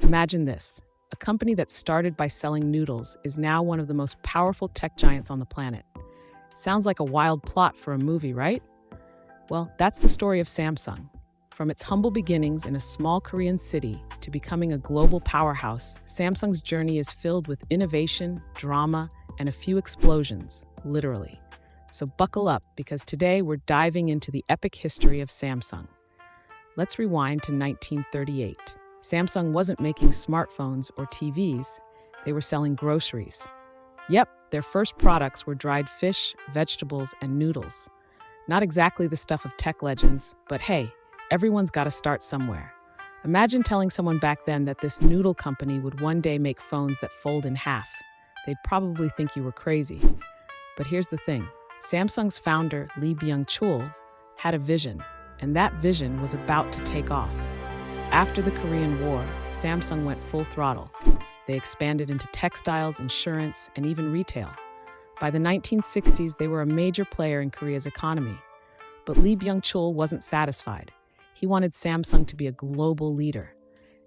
Imagine this. A company that started by selling noodles is now one of the most powerful tech giants on the planet. Sounds like a wild plot for a movie, right? Well, that's the story of Samsung. From its humble beginnings in a small Korean city to becoming a global powerhouse, Samsung's journey is filled with innovation, drama, and a few explosions, literally. So buckle up, because today we're diving into the epic history of Samsung. Let's rewind to 1938. Samsung wasn't making smartphones or TVs, they were selling groceries. Yep, their first products were dried fish, vegetables, and noodles. Not exactly the stuff of tech legends, but hey, everyone's got to start somewhere. Imagine telling someone back then that this noodle company would one day make phones that fold in half. They'd probably think you were crazy. But here's the thing. Samsung's founder, Lee Byung-chul, had a vision, and that vision was about to take off. After the Korean War, Samsung went full throttle. They expanded into textiles, insurance, and even retail. By the 1960s, they were a major player in Korea's economy. But Lee Byung-chul wasn't satisfied. He wanted Samsung to be a global leader.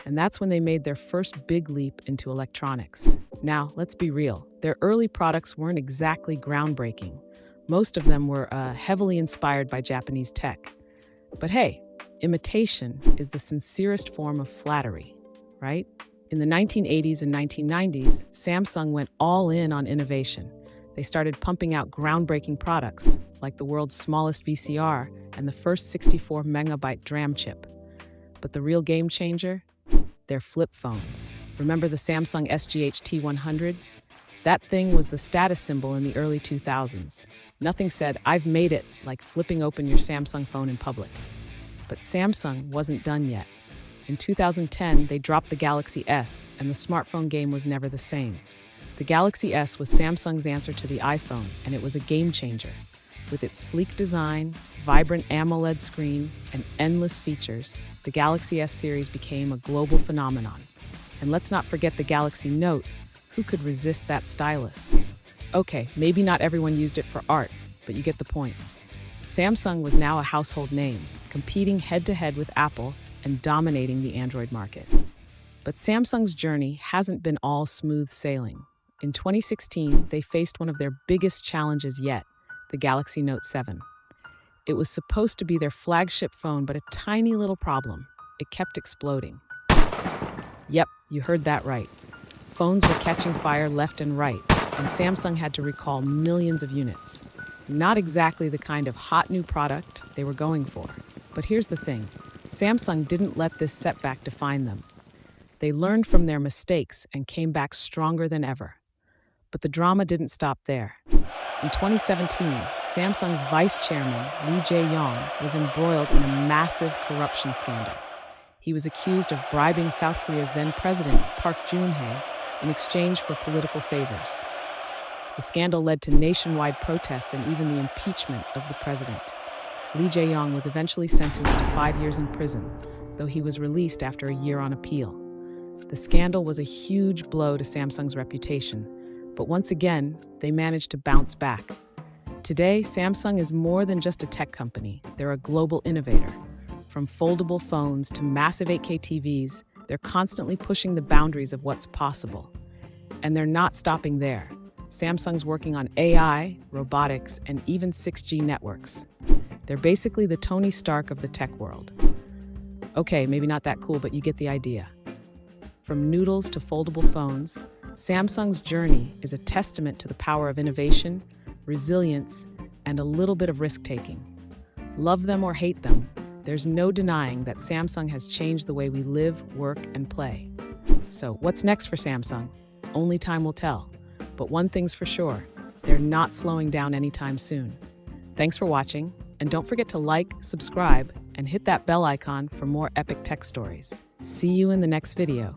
And that's when they made their first big leap into electronics. Now, let's be real. Their early products weren't exactly groundbreaking. Most of them were heavily inspired by Japanese tech. But hey, imitation is the sincerest form of flattery, right? In the 1980s and 1990s, Samsung went all in on innovation. They started pumping out groundbreaking products, like the world's smallest VCR and the first 64-megabyte DRAM chip. But the real game changer? Their flip phones. Remember the Samsung SGH T100? That thing was the status symbol in the early 2000s. Nothing said, "I've made it," like flipping open your Samsung phone in public. But Samsung wasn't done yet. In 2010, they dropped the Galaxy S, and the smartphone game was never the same. The Galaxy S was Samsung's answer to the iPhone, and it was a game changer. With its sleek design, vibrant AMOLED screen, and endless features, the Galaxy S series became a global phenomenon. And let's not forget the Galaxy Note. Who could resist that stylus? Okay, maybe not everyone used it for art, but you get the point. Samsung was now a household name, competing head-to-head with Apple and dominating the Android market. But Samsung's journey hasn't been all smooth sailing. In 2016, they faced one of their biggest challenges yet, the Galaxy Note 7. It was supposed to be their flagship phone, but a tiny little problem. It kept exploding. Yep, you heard that right. Phones were catching fire left and right, and Samsung had to recall millions of units. Not exactly the kind of hot new product they were going for. But here's the thing. Samsung didn't let this setback define them. They learned from their mistakes and came back stronger than ever. But the drama didn't stop there. In 2017, Samsung's vice chairman, Lee Jae-yong, was embroiled in a massive corruption scandal. He was accused of bribing South Korea's then president, Park Geun-hye, in exchange for political favors. The scandal led to nationwide protests and even the impeachment of the president. Lee Jae-yong was eventually sentenced to 5 years in prison, though he was released after a year on appeal. The scandal was a huge blow to Samsung's reputation, but once again, they managed to bounce back. Today, Samsung is more than just a tech company. They're a global innovator. From foldable phones to massive 8K TVs, they're constantly pushing the boundaries of what's possible. And they're not stopping there. Samsung's working on AI, robotics, and even 6G networks. They're basically the Tony Stark of the tech world. Okay, maybe not that cool, but you get the idea. From noodles to foldable phones, Samsung's journey is a testament to the power of innovation, resilience, and a little bit of risk-taking. Love them or hate them, there's no denying that Samsung has changed the way we live, work, and play. So, what's next for Samsung? Only time will tell. But one thing's for sure, they're not slowing down anytime soon. Thanks for watching, and don't forget to like, subscribe, and hit that bell icon for more epic tech stories. See you in the next video.